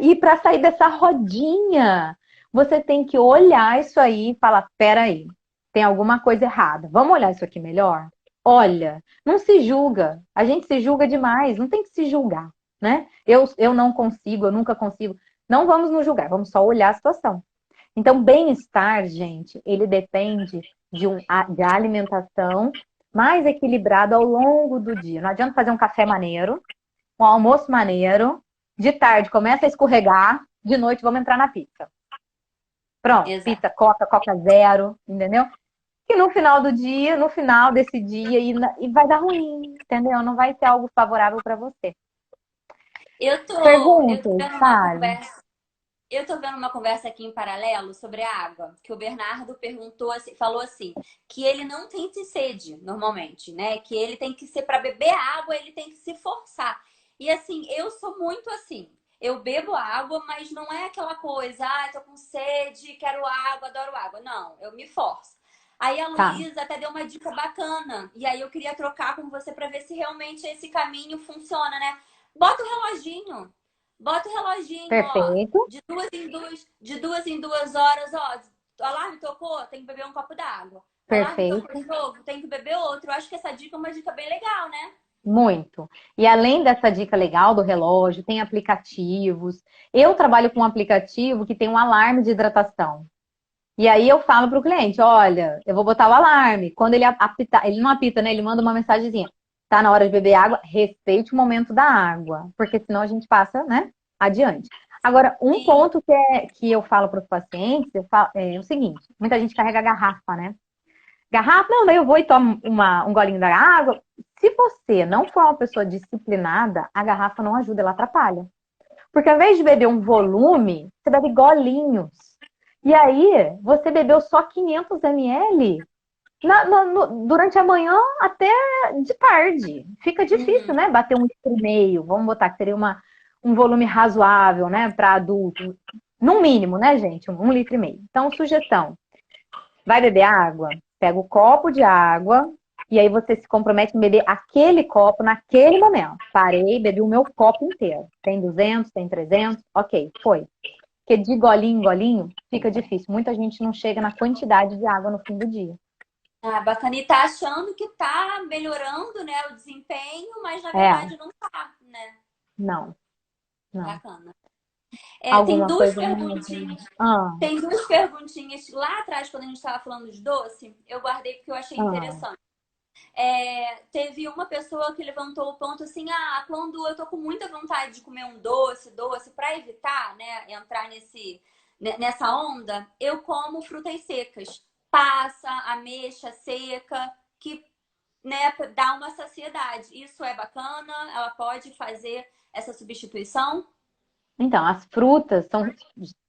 E para sair dessa rodinha, você tem que olhar isso aí e falar: peraí, tem alguma coisa errada. Vamos olhar isso aqui melhor? Olha, não se julga. A gente se julga demais, não tem que se julgar, né? Eu não consigo, eu nunca consigo. Não vamos nos julgar, vamos só olhar a situação. Então, bem-estar, gente, ele depende de alimentação mais equilibrada ao longo do dia. Não adianta fazer um café maneiro, um almoço maneiro, de tarde começa a escorregar, de noite vamos entrar na pizza. Pronto, Exato. pizza, coca, coca zero, entendeu? E no final do dia, no final desse dia, e vai dar ruim, entendeu? Não vai ser algo favorável para você. Eu tô Perguntas, vendo uma fale. conversa. Eu tô vendo uma conversa aqui em paralelo sobre a água, que o Bernardo perguntou assim, falou assim, que ele não tem sede normalmente, né? Que ele tem que ser para beber água, ele tem que se forçar. E assim, eu sou muito assim. Eu bebo água, mas não é aquela coisa, tô com sede, quero água, adoro água. Não, eu me forço. Aí a Tá, Luísa até deu uma dica bacana. E aí eu queria trocar com você para ver se realmente esse caminho funciona, né? Bota o reloginho. Bota o reloginho, ó. perfeito, De duas em duas horas, ó. O alarme tocou, tem que beber um copo d'água. O alarme tocou de perfeito. novo, tem que beber outro. Eu acho que essa dica é uma dica bem legal, né? Muito. E além dessa dica legal do relógio, tem aplicativos. Eu trabalho com um aplicativo que tem um alarme de hidratação. E aí eu falo para o cliente, olha, eu vou botar o alarme. Quando ele apitar, ele não apita, né? Ele manda uma mensagenzinha. Tá na hora de beber água, respeite o momento da água, porque senão a gente passa, né, adiante. Agora, um Sim. ponto que eu falo para os pacientes é o seguinte: muita gente carrega garrafa, né? Garrafa, não, daí eu vou e tomo um golinho da água. Se você não for uma pessoa disciplinada, a garrafa não ajuda, ela atrapalha. Porque ao invés de beber um volume, você bebe golinhos. E aí, você bebeu só 500 ml durante a manhã até de tarde. Fica difícil, Uhum. né? Bater 1,5 litro. Vamos botar que seria um volume razoável, né? Para adulto. No mínimo, né, gente? 1,5 litro. Então, sugestão: vai beber água? Pega o copo de água e aí você se compromete em beber aquele copo naquele momento. Parei, bebi o meu copo inteiro. Tem 200, tem 300, ok, foi. Porque de golinho em golinho fica difícil. Muita gente não chega na quantidade de água no fim do dia. Ah, bacana. E tá achando que tá melhorando, né, o desempenho, mas na É, verdade não tá, né? não, não. Bacana. Tem Alguma duas coisa mais? perguntinhas. Ah, Tem duas perguntinhas lá atrás, quando a gente estava falando de doce, eu guardei porque eu achei ah. interessante. Teve uma pessoa que levantou o ponto assim: quando eu tô com muita vontade de comer um doce, para evitar, né, entrar nessa onda, eu como frutas secas, passa, ameixa seca, que, né, dá uma saciedade. Isso é bacana, ela pode fazer essa substituição? Então, as frutas são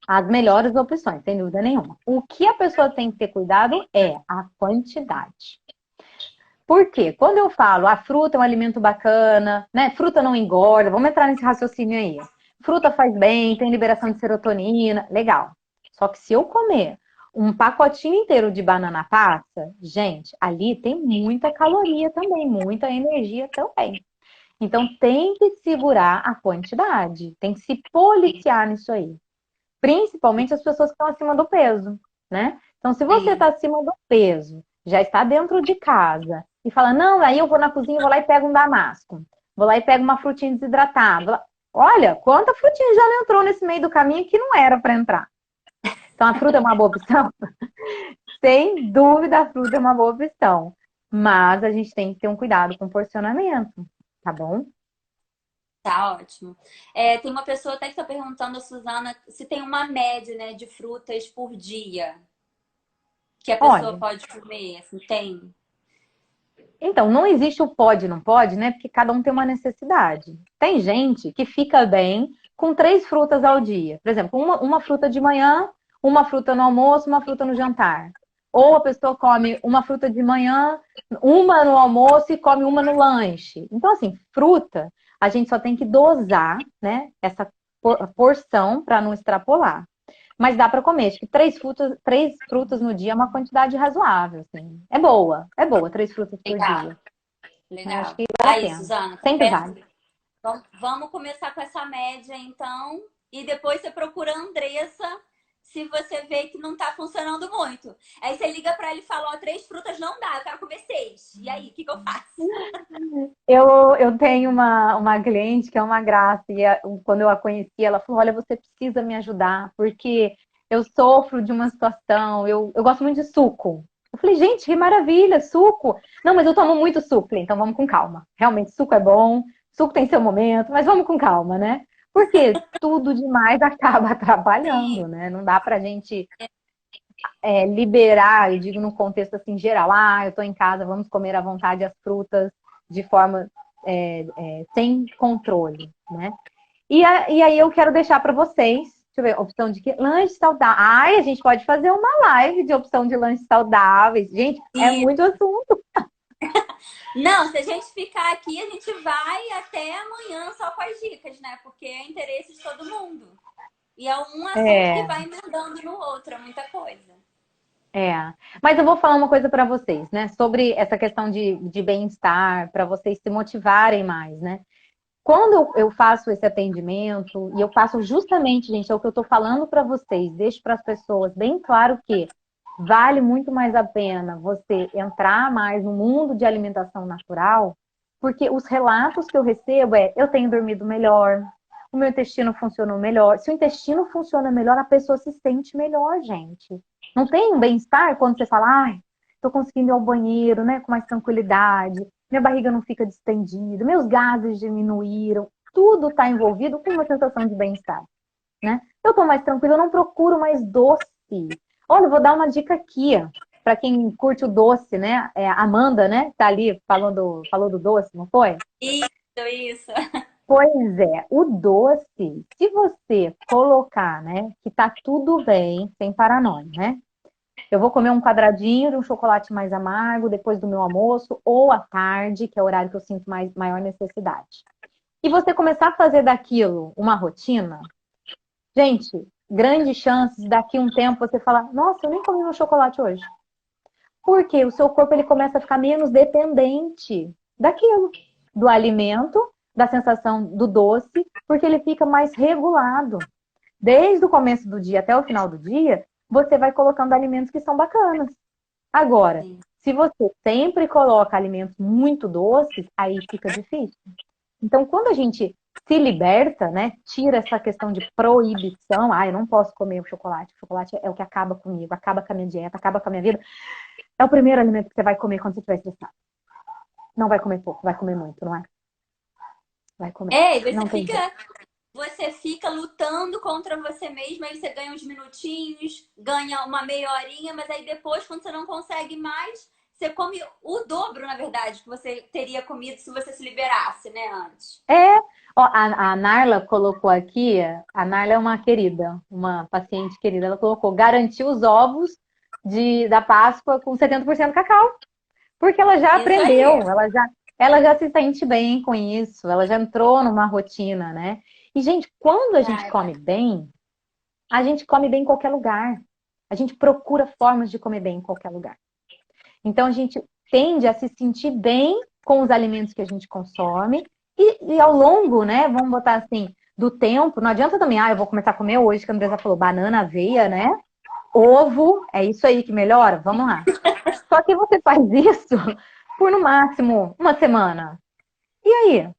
as melhores opções, sem dúvida nenhuma. O que a pessoa tem que ter cuidado é a quantidade. Por quê? Quando eu falo a fruta é um alimento bacana, né? Fruta não engorda, vamos entrar nesse raciocínio aí. Fruta faz bem, tem liberação de serotonina, legal. Só que se eu comer um pacotinho inteiro de banana passa, gente, ali tem muita caloria também, muita energia também. Então tem que segurar a quantidade, tem que se policiar nisso aí. Principalmente as pessoas que estão acima do peso, né? Então, se você Sim. está acima do peso, já está dentro de casa e fala, não, aí eu vou na cozinha, vou lá e pego um damasco, vou lá e pego uma frutinha desidratada. Olha, quanta frutinha já não entrou nesse meio do caminho que não era para entrar. Então, a fruta é uma boa opção? Sem dúvida, a fruta é uma boa opção. Mas a gente tem que ter um cuidado com o porcionamento, tá bom? Tá ótimo. Tem uma pessoa até que está perguntando a Suzana se tem uma média, né, de frutas por dia que a pessoa Olha, pode comer. Assim, tem. então, não existe o pode, não pode, né? Porque cada um tem uma necessidade. Tem gente que fica bem com 3 frutas ao dia. Por exemplo, uma fruta de manhã, uma fruta no almoço, uma fruta no jantar. Ou a pessoa come uma fruta de manhã, uma no almoço e come uma no lanche. Então, assim, fruta, a gente só tem que dosar, né? Essa porção para não extrapolar. Mas dá para comer. Acho que três frutas no dia é uma quantidade razoável, assim. É boa, 3 frutas por Legal, dia. Eu acho legal. que vale a Aí, pena. Suzana, tá Sempre perto. vale. Vamos começar com essa média, então. E depois você procura a Andressa se você vê que não tá funcionando muito. Aí você liga pra ela e fala, ó, 3 frutas não dá, eu quero comer 6. E aí, o que que eu faço? Eu tenho uma cliente que é uma graça, e quando eu a conheci, ela falou: Olha, você precisa me ajudar, porque eu sofro de uma situação, eu gosto muito de suco. Eu falei: Gente, que maravilha, suco! Não, mas eu tomo muito suco. Falei, então vamos com calma. Realmente, suco é bom, suco tem seu momento, mas vamos com calma, né? Porque tudo demais acaba Sim, atrapalhando, né? Não dá pra gente liberar, eu digo no contexto assim geral, eu estou em casa, vamos comer à vontade as frutas de forma sem controle, né? E aí eu quero deixar para vocês, deixa eu ver, opção de que? Lanche saudável. Ai, a gente pode fazer uma live de opção de lanches saudáveis. Gente, é e muito assunto. não, se a gente ficar aqui, a gente vai até amanhã só com as dicas, né? Porque é interesse de todo mundo. E é um assunto que É, vai emendando no outro, é muita coisa. é. Mas eu vou falar uma coisa para vocês, né? Sobre essa questão de bem-estar, para vocês se motivarem mais, né? Quando eu faço esse atendimento, e eu faço justamente, gente, é o que eu estou falando para vocês, deixo para as pessoas bem claro que vale muito mais a pena você entrar mais no mundo de alimentação natural, porque os relatos que eu recebo eu tenho dormido melhor, o meu intestino funcionou melhor. Se o intestino funciona melhor, a pessoa se sente melhor, gente. Não tem um bem-estar quando você fala, ai, estou conseguindo ir ao banheiro, né, com mais tranquilidade, minha barriga não fica distendida, meus gases diminuíram, tudo está envolvido com uma sensação de bem-estar, né? Eu estou mais tranquila, eu não procuro mais doce. Olha, eu vou dar uma dica aqui, para quem curte o doce, né? A Amanda, né? Tá ali falou do doce, não foi? Isso. Pois é, o doce, se você colocar, né, que tá tudo bem, sem paranoia, né? Eu vou comer um quadradinho de um chocolate mais amargo depois do meu almoço ou à tarde, que é o horário que eu sinto maior necessidade. E você começar a fazer daquilo uma rotina, gente, grandes chances daqui a um tempo você falar: Nossa, eu nem comi meu chocolate hoje. Porque o seu corpo ele começa a ficar menos dependente daquilo, do alimento, da sensação do doce, porque ele fica mais regulado. Desde o começo do dia até o final do dia, você vai colocando alimentos que são bacanas. Agora, Sim. se você sempre coloca alimentos muito doces, aí fica difícil. Então, quando a gente se liberta, né, tira essa questão de proibição, eu não posso comer o chocolate é o que acaba comigo, acaba com a minha dieta, acaba com a minha vida. É o primeiro alimento que você vai comer quando você estiver estressado. Não vai comer pouco, vai comer muito, não é? Vai comer. É, e Não tem jeito. você fica lutando contra você mesma, aí você ganha uns minutinhos, ganha uma meia horinha, mas aí depois, quando você não consegue mais, você come o dobro, na verdade, que você teria comido se você se liberasse, né, antes. É, ó, a Narla colocou aqui, a Narla é uma querida, uma paciente querida, ela colocou, garantiu os ovos da Páscoa com 70% cacau, porque ela já Isso aprendeu, aí. ela já se sente bem com isso, ela já entrou numa rotina, né? E, gente, quando a gente Ai, come bem, a gente come bem em qualquer lugar. A gente procura formas de comer bem em qualquer lugar. Então, a gente tende a se sentir bem com os alimentos que a gente consome e ao longo, né, vamos botar assim, do tempo, não adianta também, eu vou começar a comer hoje, que a Andresa falou, banana, aveia, né? Ovo, é isso aí que melhora? Vamos lá. Só que você faz isso por no máximo uma semana. E aí?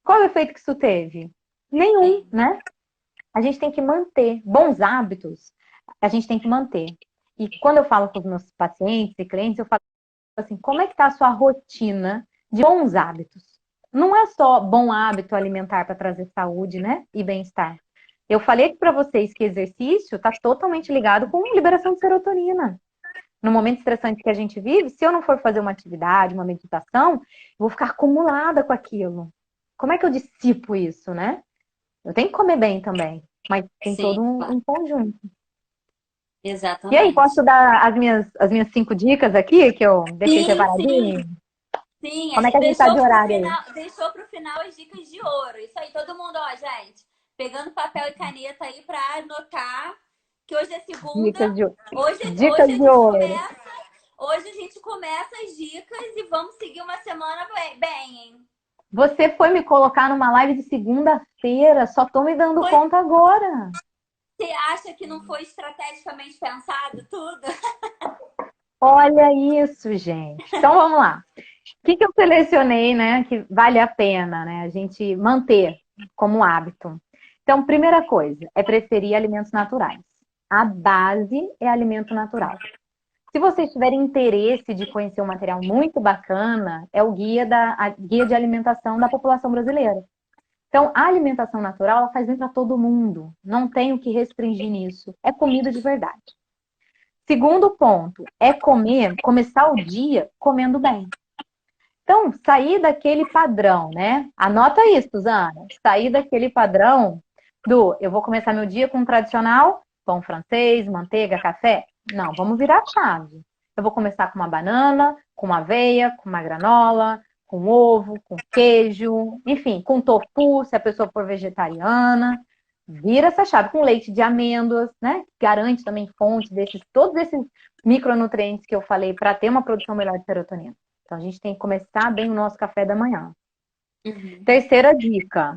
Qual é o efeito que isso teve? Nenhum, sim. né? A gente tem que manter bons hábitos, a gente tem que manter. E quando eu falo com os meus pacientes e clientes, eu falo assim, como é que está a sua rotina de bons hábitos? Não é só bom hábito alimentar para trazer saúde, né? E bem-estar. Eu falei para vocês que exercício está totalmente ligado com liberação de serotonina. No momento estressante que a gente vive, se eu não for fazer uma atividade, uma meditação, eu vou ficar acumulada com aquilo. Como é que eu dissipo isso, né? Eu tenho que comer bem também, mas tem Sim, todo claro. um conjunto. E aí, posso Exatamente. dar as minhas 5 dicas aqui, que eu deixei Sim, sim. separadinho? Sim, a Como é que gente a gente tá de horário aí? deixou pro final as dicas de ouro. Isso aí, todo mundo, ó, gente, pegando papel e caneta aí pra anotar que hoje é segunda, Dicas de, hoje dicas a de gente ouro. começa, hoje a gente começa as dicas e vamos seguir uma semana bem, hein? Você foi me colocar numa live de segunda-feira, só tô me dando Foi, conta agora. você acha que não foi estrategicamente pensado tudo? Olha isso, gente. Então vamos lá. O que eu selecionei, né, que vale a pena, né, a gente manter como hábito? Então, primeira coisa, é preferir alimentos naturais. A base é alimento natural. Se vocês tiverem interesse de conhecer um material muito bacana, é o guia de alimentação da população brasileira. Então, a alimentação natural, ela faz bem para todo mundo. Não tem o que restringir nisso. É comida de verdade. Segundo ponto, é começar o dia comendo bem. Então, sair daquele padrão, né? Anota isso, Suzana. Sair daquele padrão do eu vou começar meu dia com um tradicional, pão francês, manteiga, café. Não, vamos virar a chave. Eu vou começar com uma banana, com uma aveia, com uma granola, com ovo, com queijo, enfim, com tofu, se a pessoa for vegetariana. Vira essa chave com leite de amêndoas, né? Garante também fonte desses, todos esses micronutrientes que eu falei para ter uma produção melhor de serotonina. Então, a gente tem que começar bem o nosso café da manhã. Uhum. Terceira dica: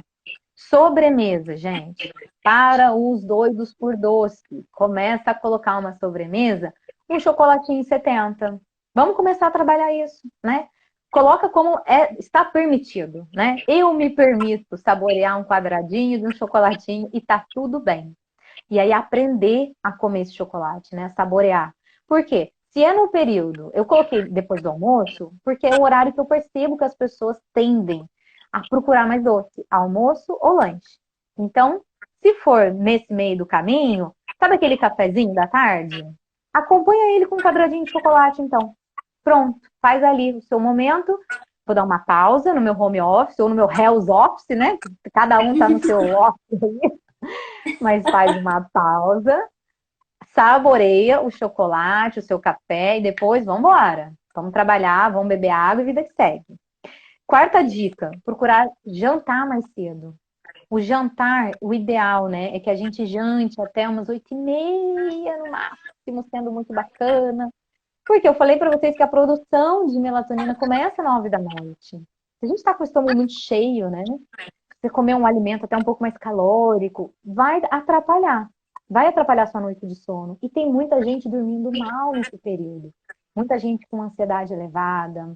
sobremesa, gente. Para os doidos por doce. Começa a colocar uma sobremesa, um chocolatinho 70. Vamos começar a trabalhar isso, né? Coloca como está permitido, né? Eu me permito saborear um quadradinho de um chocolatinho e tá tudo bem. E aí aprender a comer esse chocolate, né? Saborear. Por quê? Se é no período, eu coloquei depois do almoço, porque é o horário que eu percebo que as pessoas tendem a procurar mais doce, almoço ou lanche. Então, se for nesse meio do caminho, sabe aquele cafezinho da tarde? Acompanha ele com um quadradinho de chocolate, então. Pronto, faz ali o seu momento. Vou dar uma pausa no meu home office ou no meu house office, né? Cada um tá no seu office aí, mas faz uma pausa, saboreia o chocolate, o seu café e depois vamos embora. Vamos trabalhar, vamos beber água e vida que segue. Quarta dica, procurar jantar mais cedo. O jantar, o ideal, né, é que a gente jante até umas 8h30 no máximo, sendo muito bacana. Porque eu falei para vocês que a produção de melatonina começa às 9 da noite. Se a gente está com o estômago muito cheio, né? Você comer um alimento até um pouco mais calórico, vai atrapalhar. Vai atrapalhar sua noite de sono. E tem muita gente dormindo mal nesse período. Muita gente com ansiedade elevada.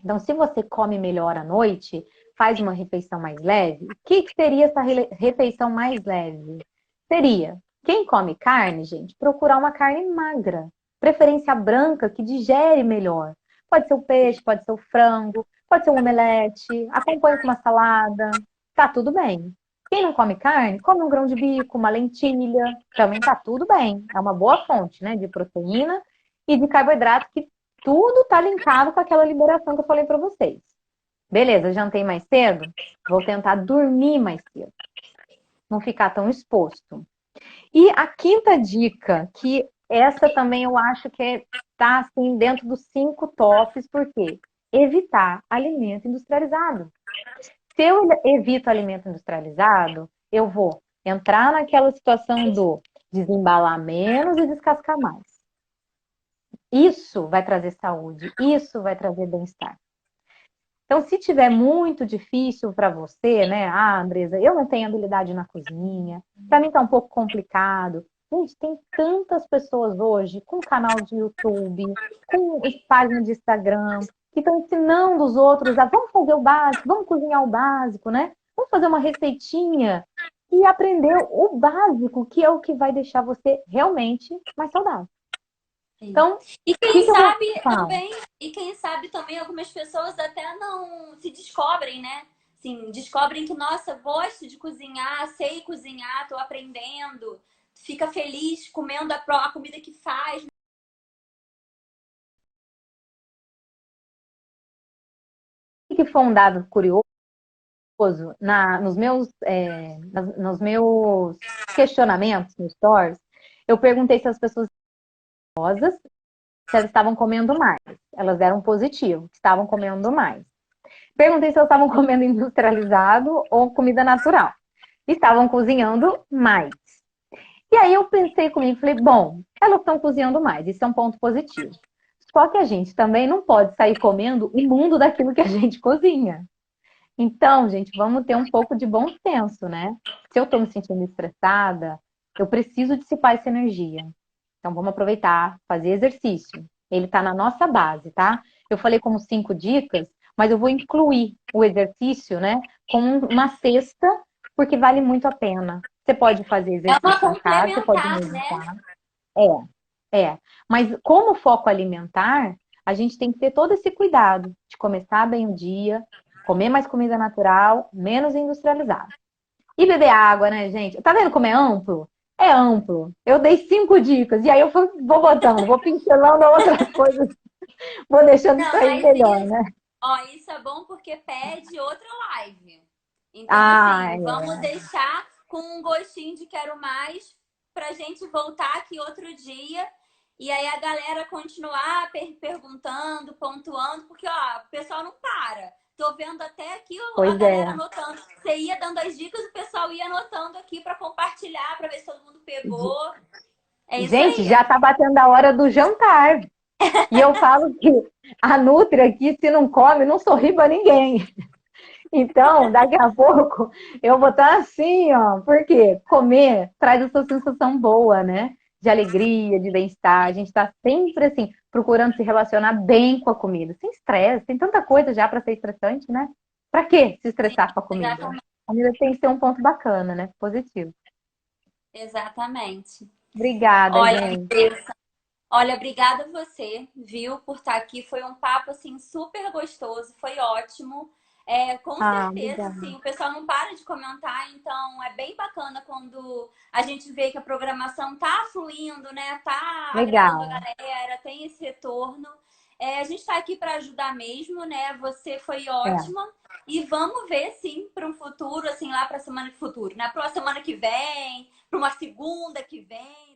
Então, se você come melhor à noite, faz uma refeição mais leve, o que seria essa refeição mais leve? Seria, quem come carne, gente, procurar uma carne magra. Preferência branca, que digere melhor. Pode ser o peixe, pode ser o frango, pode ser um omelete, acompanha com uma salada, tá tudo bem. Quem não come carne, come um grão de bico, uma lentilha, também tá tudo bem. É uma boa fonte, né, de proteína e de carboidrato que tudo tá linkado com aquela liberação que eu falei para vocês. Beleza, jantei mais cedo? Vou tentar dormir mais cedo. Não ficar tão exposto. E a quinta dica, que essa também eu acho que tá assim dentro dos 5 tops, por quê? Evitar alimento industrializado. Se eu evito alimento industrializado, eu vou entrar naquela situação do desembalar menos e descascar mais. Isso vai trazer saúde, isso vai trazer bem-estar. Então, se tiver muito difícil para você, né? Ah, Andresa, eu não tenho habilidade na cozinha, para mim tá um pouco complicado. Gente, tem tantas pessoas hoje com canal de YouTube, com página de Instagram, que estão ensinando os outros a vamos fazer o básico, vamos cozinhar o básico, né? Vamos fazer uma receitinha e aprender o básico, que é o que vai deixar você realmente mais saudável. Então, E o que quem que eu vou sabe falar? também, e quem sabe também algumas pessoas até não se descobrem, né? Assim, descobrem que, nossa, gosto de cozinhar, sei cozinhar, tô aprendendo, fica feliz comendo a comida que faz. Que foi um dado curioso nos meus questionamentos no Stories, eu perguntei se as pessoas famosas se elas estavam comendo mais. Elas deram positivo, estavam comendo mais. Perguntei se elas estavam comendo industrializado ou comida natural. Estavam cozinhando mais. E aí eu pensei comigo, falei, bom, elas estão cozinhando mais, isso é um ponto positivo. Só que a gente também não pode sair comendo o mundo daquilo que a gente cozinha. Então, gente, vamos ter um pouco de bom senso, né? Se eu estou me sentindo estressada, eu preciso dissipar essa energia. Então, vamos aproveitar, fazer exercício. Ele está na nossa base, tá? Eu falei como 5 dicas, mas eu vou incluir o exercício, né, como uma cesta, porque vale muito a pena. Você pode fazer É uma exercício em casa, você pode complementar, né? meditar. É. Mas como foco alimentar, a gente tem que ter todo esse cuidado de começar bem o dia, comer mais comida natural, menos industrializada. E beber água, né, gente? Tá vendo como é amplo? É amplo. Eu dei 5 dicas, e aí eu vou botando, vou pincelando outras coisas, vou deixando Não, sair mas melhor, isso, né? ó, isso é bom porque pede outra live. Então, Ah, assim, vamos é. deixar com um gostinho de quero mais pra gente voltar aqui outro dia. E aí a galera continuar perguntando, pontuando, porque ó, o pessoal não para. Tô vendo até aqui a Pois galera é. anotando. Você ia dando as dicas, o pessoal ia anotando aqui para compartilhar, para ver se todo mundo pegou. É isso Gente, aí. já tá batendo a hora do jantar. E eu falo que a Nutri aqui, se não come, não sorri pra ninguém. Então, daqui a pouco, eu vou estar assim, ó. Porque comer traz essa sensação boa, né? De alegria, de bem-estar. A gente está sempre, assim, procurando se relacionar bem com a comida. Sem estresse. Tem tanta coisa já para ser estressante, né? Para que se Sim, estressar com a comida? exatamente. A comida tem que ser um ponto bacana, né? Positivo. Exatamente. Obrigada, Olha, gente. olha, obrigada a você, viu, por estar aqui. Foi um papo assim super gostoso, foi ótimo. É, com Ah, certeza, obrigada. assim, o pessoal não para de comentar, então é bem bacana quando a gente vê que a programação tá fluindo, né? Tá agradando a Legal. galera, tem esse retorno. É, a gente está aqui para ajudar mesmo, né? Você foi É. ótima e vamos ver, sim, para um futuro, assim, lá para a semana que futuro, né? Para uma semana que vem, para uma segunda que vem.